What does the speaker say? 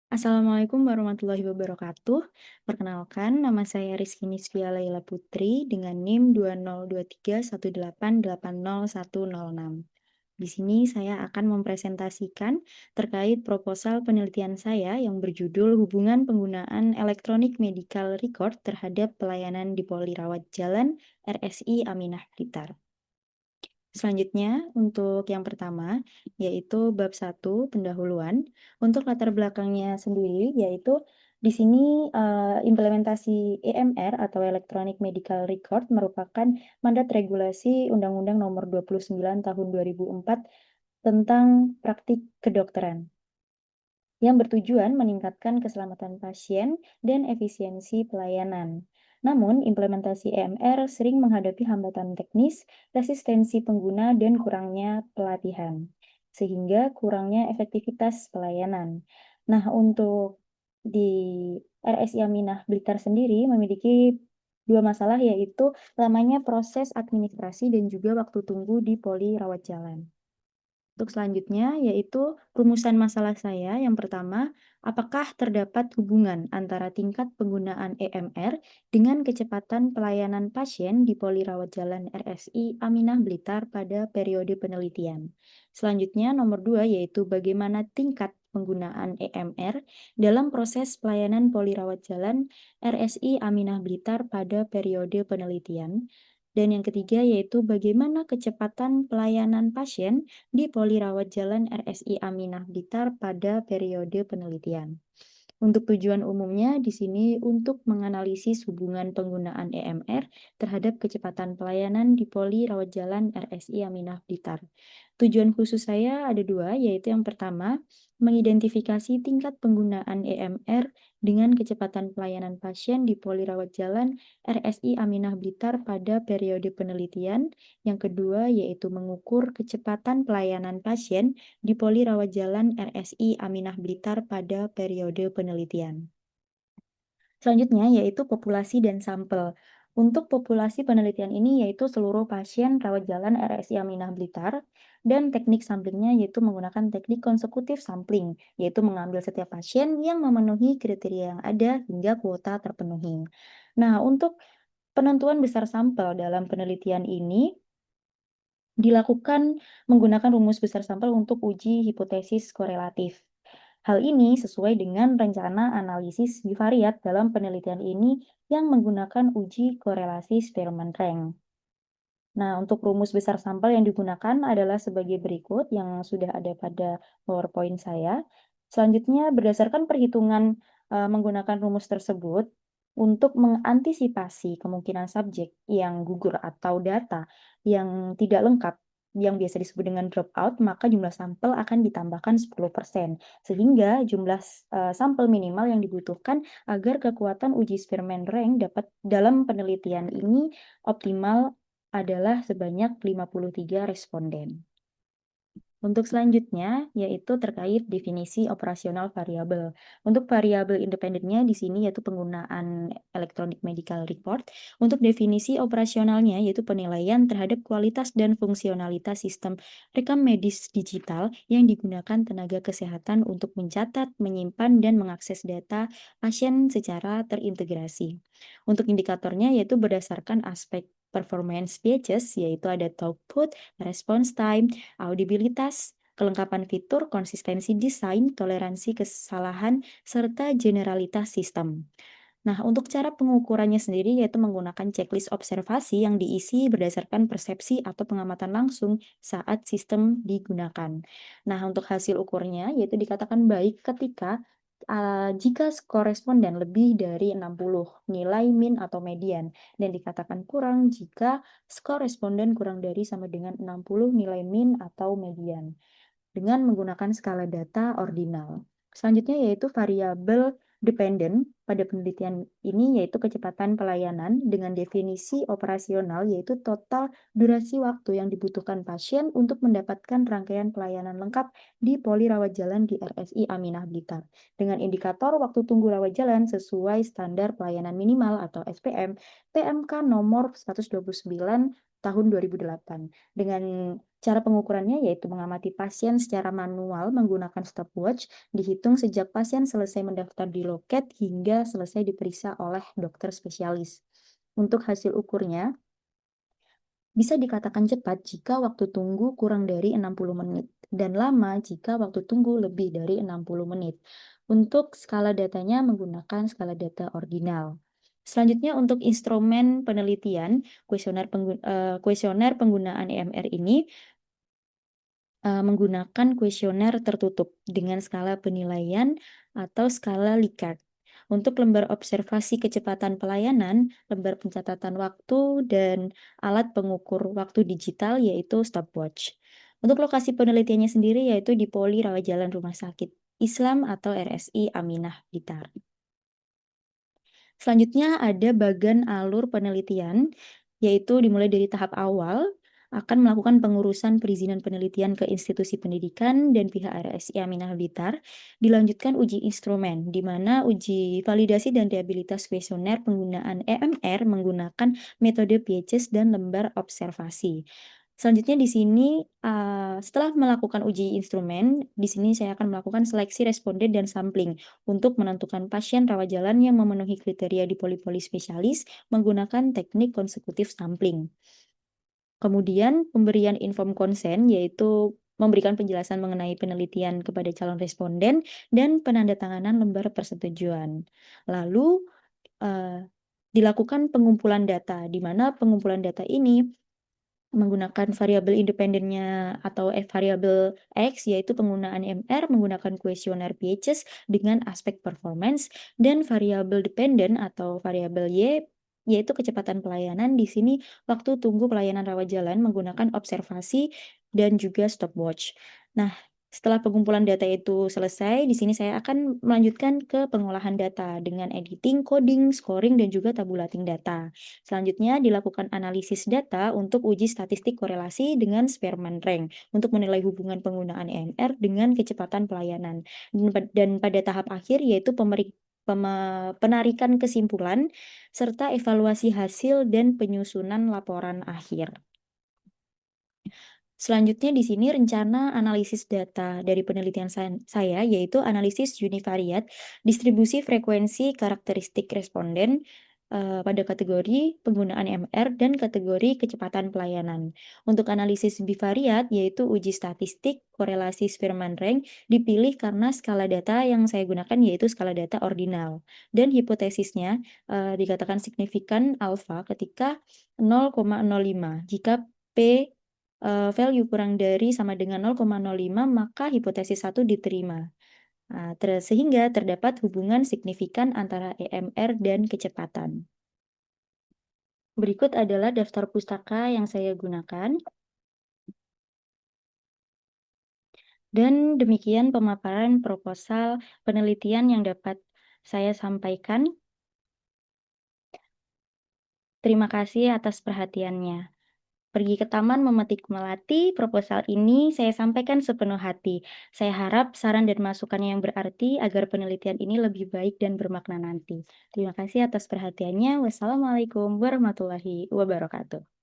Assalamualaikum warahmatullahi wabarakatuh. Perkenalkan, nama saya Rizky Nisfia Laila Putri dengan NIM 202318801006. Di sini saya akan mempresentasikan terkait proposal penelitian saya yang berjudul Hubungan Penggunaan Electronic Medical Record terhadap Pelayanan di Poli Rawat Jalan RSI Aminah Blitar. Selanjutnya, untuk yang pertama, yaitu bab 1 pendahuluan. Untuk latar belakangnya sendiri, yaitu di sini implementasi EMR atau Electronic Medical Record merupakan mandat regulasi Undang-Undang Nomor 29 Tahun 2004 tentang praktik kedokteran yang bertujuan meningkatkan keselamatan pasien dan efisiensi pelayanan. Namun, implementasi EMR sering menghadapi hambatan teknis, resistensi pengguna, dan kurangnya pelatihan, sehingga kurangnya efektivitas pelayanan. Nah, untuk di RSI Aminah Blitar sendiri memiliki dua masalah, yaitu lamanya proses administrasi dan juga waktu tunggu di poli rawat jalan. Untuk selanjutnya, yaitu rumusan masalah saya. Yang pertama, apakah terdapat hubungan antara tingkat penggunaan EMR dengan kecepatan pelayanan pasien di poli rawat jalan RSI Aminah Blitar pada periode penelitian? Selanjutnya, nomor 2, yaitu bagaimana tingkat penggunaan EMR dalam proses pelayanan poli rawat jalan RSI Aminah Blitar pada periode penelitian. Dan yang ketiga, yaitu bagaimana kecepatan pelayanan pasien di Poli Rawat Jalan RSI Aminah Blitar pada periode penelitian. Untuk tujuan umumnya di sini untuk menganalisis hubungan penggunaan EMR terhadap kecepatan pelayanan di Poli Rawat Jalan RSI Aminah Blitar. Tujuan khusus saya ada dua, yaitu yang pertama, mengidentifikasi tingkat penggunaan EMR dengan kecepatan pelayanan pasien di Poli Rawat Jalan RSI Aminah Blitar pada periode penelitian. Yang kedua, yaitu mengukur kecepatan pelayanan pasien di Poli Rawat Jalan RSI Aminah Blitar pada periode penelitian. Selanjutnya yaitu populasi dan sampel. Untuk populasi penelitian ini yaitu seluruh pasien rawat jalan RSI Aminah Blitar, dan teknik samplingnya yaitu menggunakan teknik konsekutif sampling, yaitu mengambil setiap pasien yang memenuhi kriteria yang ada hingga kuota terpenuhi. Nah, untuk penentuan besar sampel dalam penelitian ini dilakukan menggunakan rumus besar sampel untuk uji hipotesis korelatif. Hal ini sesuai dengan rencana analisis bivariat dalam penelitian ini yang menggunakan uji korelasi Spearman-Rank. Nah, untuk rumus besar sampel yang digunakan adalah sebagai berikut yang sudah ada pada PowerPoint saya. Selanjutnya, berdasarkan perhitungan menggunakan rumus tersebut, untuk mengantisipasi kemungkinan subjek yang gugur atau data yang tidak lengkap, yang biasa disebut dengan dropout, maka jumlah sampel akan ditambahkan 10%, sehingga jumlah sampel minimal yang dibutuhkan agar kekuatan uji Spearman-Rank dapat dalam penelitian ini optimal adalah sebanyak 53 responden. Untuk selanjutnya, yaitu terkait definisi operasional variabel. Untuk variabel independennya di sini yaitu penggunaan electronic medical record. Untuk definisi operasionalnya yaitu penilaian terhadap kualitas dan fungsionalitas sistem rekam medis digital yang digunakan tenaga kesehatan untuk mencatat, menyimpan, dan mengakses data pasien secara terintegrasi. Untuk indikatornya yaitu berdasarkan aspek performance pieces, yaitu ada throughput, response time, audibilitas, kelengkapan fitur, konsistensi desain, toleransi kesalahan, serta generalitas sistem. Nah, untuk cara pengukurannya sendiri yaitu menggunakan checklist observasi yang diisi berdasarkan persepsi atau pengamatan langsung saat sistem digunakan. Nah, untuk hasil ukurnya yaitu dikatakan baik ketika jika skor responden lebih dari 60 nilai min atau median, dan dikatakan kurang jika skor responden kurang dari sama dengan 60 nilai min atau median dengan menggunakan skala data ordinal. Selanjutnya yaitu variabel dependent pada penelitian ini yaitu kecepatan pelayanan dengan definisi operasional yaitu total durasi waktu yang dibutuhkan pasien untuk mendapatkan rangkaian pelayanan lengkap di poli rawat jalan di RSI Aminah Blitar dengan indikator waktu tunggu rawat jalan sesuai standar pelayanan minimal atau SPM PMK nomor 129 tahun 2008 dengan Cara pengukurannya yaitu mengamati pasien secara manual menggunakan stopwatch, dihitung sejak pasien selesai mendaftar di loket hingga selesai diperiksa oleh dokter spesialis. Untuk hasil ukurnya, bisa dikatakan cepat jika waktu tunggu kurang dari 60 menit dan lama jika waktu tunggu lebih dari 60 menit. Untuk skala datanya menggunakan skala data ordinal. Selanjutnya untuk instrumen penelitian, kuesioner penggunaan EMR ini menggunakan kuesioner tertutup dengan skala penilaian atau skala Likert. Untuk lembar observasi kecepatan pelayanan, lembar pencatatan waktu, dan alat pengukur waktu digital yaitu stopwatch. Untuk lokasi penelitiannya sendiri yaitu di Poli Rawajalan Rumah Sakit Islam atau RSI Aminah Blitar. Selanjutnya ada bagan alur penelitian, yaitu dimulai dari tahap awal, akan melakukan pengurusan perizinan penelitian ke institusi pendidikan dan pihak RSI Aminah Blitar, dilanjutkan uji instrumen, di mana uji validasi dan rehabilitas kuesioner penggunaan EMR menggunakan metode PHS dan lembar observasi. Selanjutnya di sini, setelah melakukan uji instrumen, di sini saya akan melakukan seleksi responden dan sampling untuk menentukan pasien rawat jalan yang memenuhi kriteria di poli-poli spesialis menggunakan teknik konsekutif sampling. Kemudian pemberian inform consent yaitu memberikan penjelasan mengenai penelitian kepada calon responden dan penandatanganan lembar persetujuan. Lalu, dilakukan pengumpulan data, di mana pengumpulan data ini menggunakan variabel independennya atau variabel X, yaitu penggunaan MR menggunakan kuesioner PHS dengan aspek performance, dan variabel dependen atau variabel Y, yaitu kecepatan pelayanan. Di sini waktu tunggu pelayanan rawat jalan menggunakan observasi dan juga stopwatch. Nah, setelah pengumpulan data itu selesai, di sini saya akan melanjutkan ke pengolahan data dengan editing, coding, scoring, dan juga tabulating data. Selanjutnya dilakukan analisis data untuk uji statistik korelasi dengan Spearman Rank untuk menilai hubungan penggunaan EMR dengan kecepatan pelayanan. Dan pada tahap akhir yaitu penarikan kesimpulan serta evaluasi hasil dan penyusunan laporan akhir. Selanjutnya di sini rencana analisis data dari penelitian saya yaitu analisis univariat distribusi frekuensi karakteristik responden pada kategori penggunaan MR dan kategori kecepatan pelayanan. Untuk analisis bivariat yaitu uji statistik korelasi Spearman Rank dipilih karena skala data yang saya gunakan yaitu skala data ordinal dan hipotesisnya dikatakan signifikan alfa ketika 0,05 jika P value kurang dari sama dengan 0,05 maka hipotesis 1 diterima. Sehingga terdapat hubungan signifikan antara EMR dan kecepatan. Berikut adalah daftar pustaka yang saya gunakan. Dan demikian pemaparan proposal penelitian yang dapat saya sampaikan. Terima kasih atas perhatiannya. Pergi ke taman memetik melati, proposal ini saya sampaikan sepenuh hati. Saya harap saran dan masukannya yang berarti agar penelitian ini lebih baik dan bermakna nanti. Terima kasih atas perhatiannya. Wassalamualaikum warahmatullahi wabarakatuh.